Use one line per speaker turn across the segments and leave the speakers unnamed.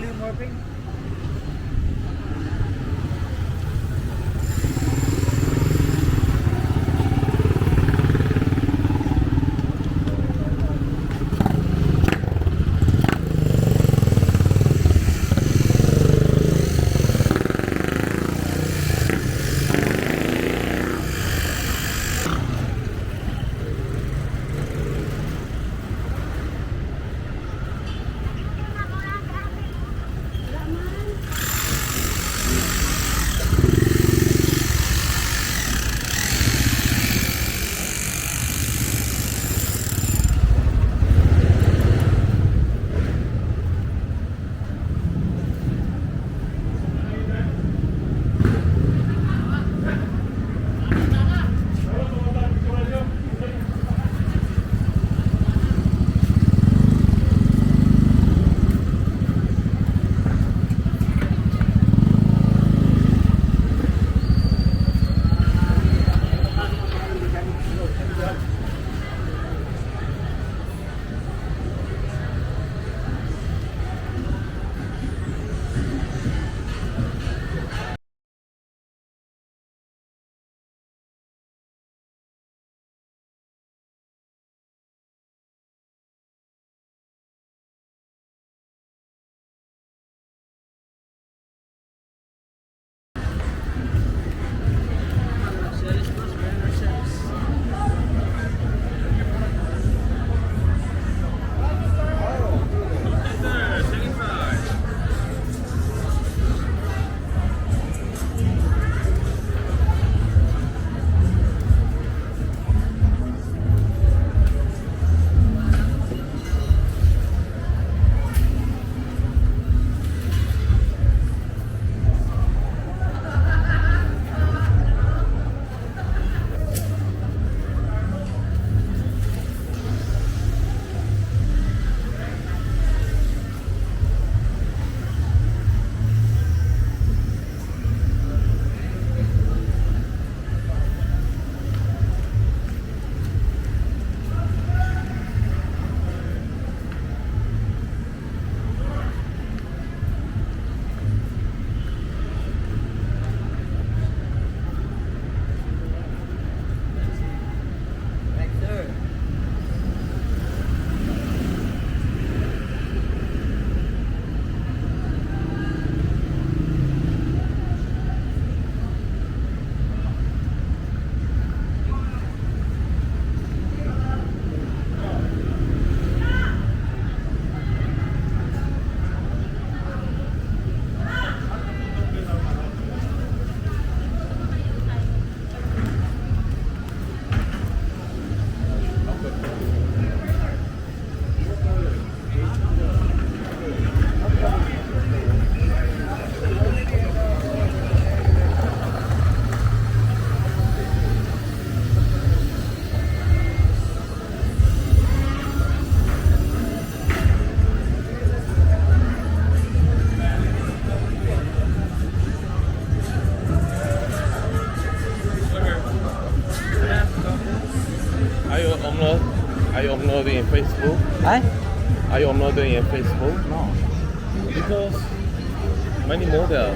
polymorphing.
Are you uploading in Facebook? Are you uploading in Facebook?
No.
Because many model.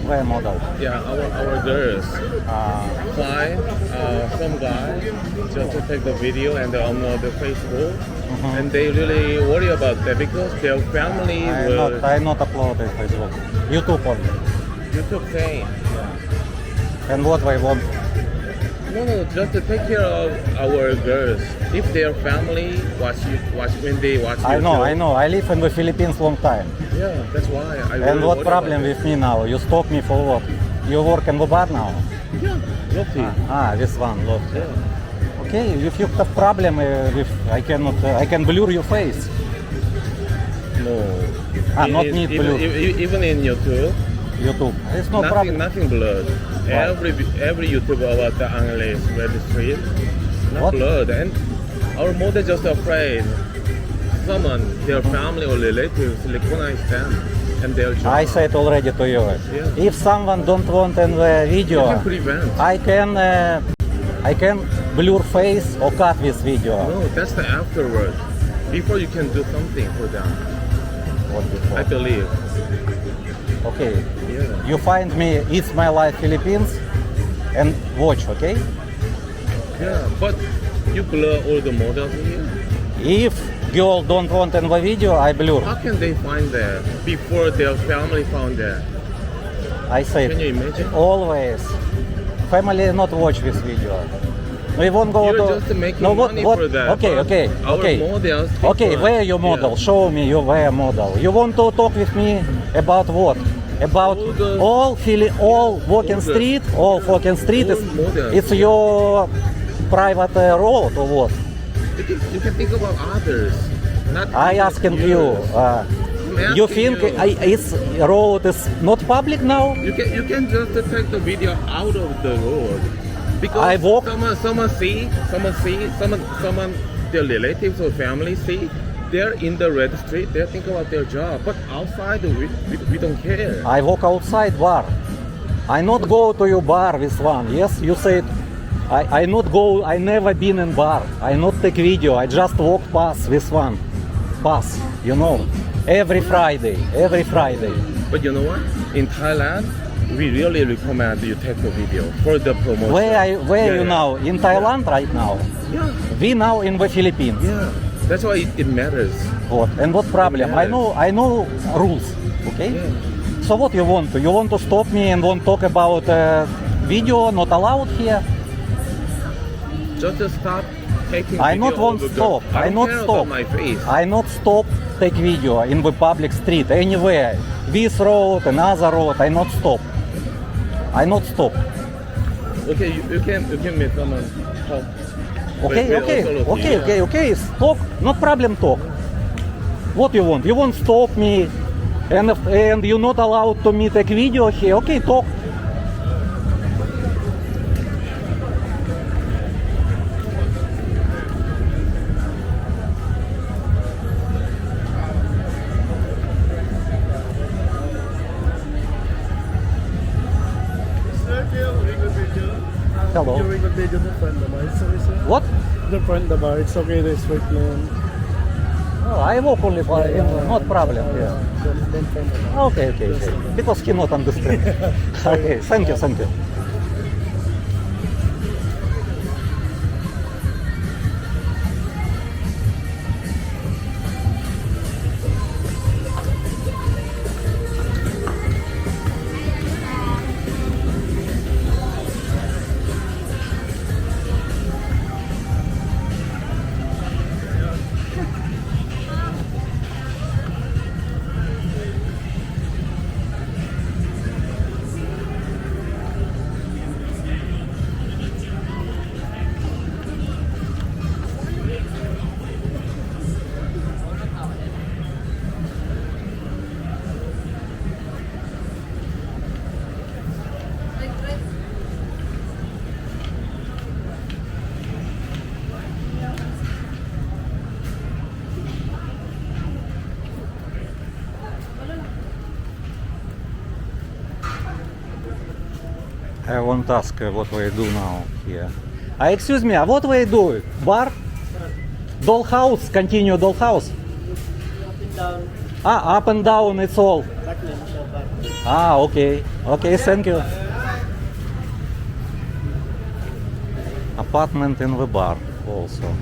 Where model?
Yeah, our girls fly some guy just to take the video and upload the Facebook, and they really worry about that because their family will.
I not upload it Facebook. YouTube only.
YouTube saying.
And what I want?
No, just to take care of our girls. If their family watch when they watch YouTube.
I know. I live in the Philippines long time.
Yeah, that's why.
And what problem with me now? You stop me for what? You work in the bar now?
Yeah, Lottie.
This one, Lottie.
Yeah.
Okay, if you have problem with, I can blur your face.
No.
Not need blur.
Even in YouTube.
It's no problem.
Nothing blurred. Every YouTuber about the English registry, not blurred. And our model just afraid someone, their family or relatives recognize them and their job.
I said already to you.
Yeah.
If someone don't want in the video,
You can prevent.
I can blur face or cut this video.
No, that's the afterward. Before you can do something for them.
What before?
I believe.
Okay.
Yeah.
You find me It's My Life Philippines and watch, okay?
Yeah, but you blur all the models here.
If girl don't want in the video, I blur.
How can they find that before their family found that?
I say
Can you imagine?
always. Family not watch this video. We won't go
You're
to.
just making
no,
money for that.
Okay,
but
okay,
our
okay.
models.
Okay,
different.
where your model?
Yeah.
Show me your where model. You want to talk with me about what? About
All the-
all walking
all the-
street, all walking street is
all models,
it's
yeah.
your private road or what?
You can think about others. Not
I asking you.
I'm
You
asking
think
you.
it's road is not public now?
You can just take the video out of the road because
I walk-
someone their relatives or family see they're in the red street, they think about their job, but outside we don't care.
I walk outside bar. I not go to your bar with one. Yes, you said I not go. I never been in bar. I not take video. I just walk past with one. Pass, you know. Every Friday. Every Friday.
But you know what? In Thailand, we really recommend you take the video for the promotion.
Where you now? In Thailand right now.
Yeah,
We now in the Philippines.
yeah. That's why it matters.
What? And what problem?
Yes.
I know rules. Okay.
Yeah.
So what you want? You want to stop me and want to talk about video not allowed here?
Just to stop taking
I
video
not want
of the-
stop. I
don't
not
care
stop.
about my face.
I not stop take video in the public street anywhere. This road, another road. I not stop. I not stop.
Okay, you can meet someone talk.
Okay,
But we
okay,
also look
okay,
here.
okay, okay. Talk. No problem. Talk. What you want? You want stop me, and you not allowed to me take video here. Okay, talk. Hello.
During the video, the front the bar. It's okay, sir.
What?
The front the bar. It's okay. There's right man.
Oh, I walk only for not problem. Yeah.
Don't front the bar.
Okay, okay, okay. Because he not understand. Okay, thank you, thank you. I won't ask what we do now here. Excuse me, what we do? Bar? Dollhouse? Continue dollhouse? Up and down, it's all. Okay. Okay, thank you. Apartment in the bar also.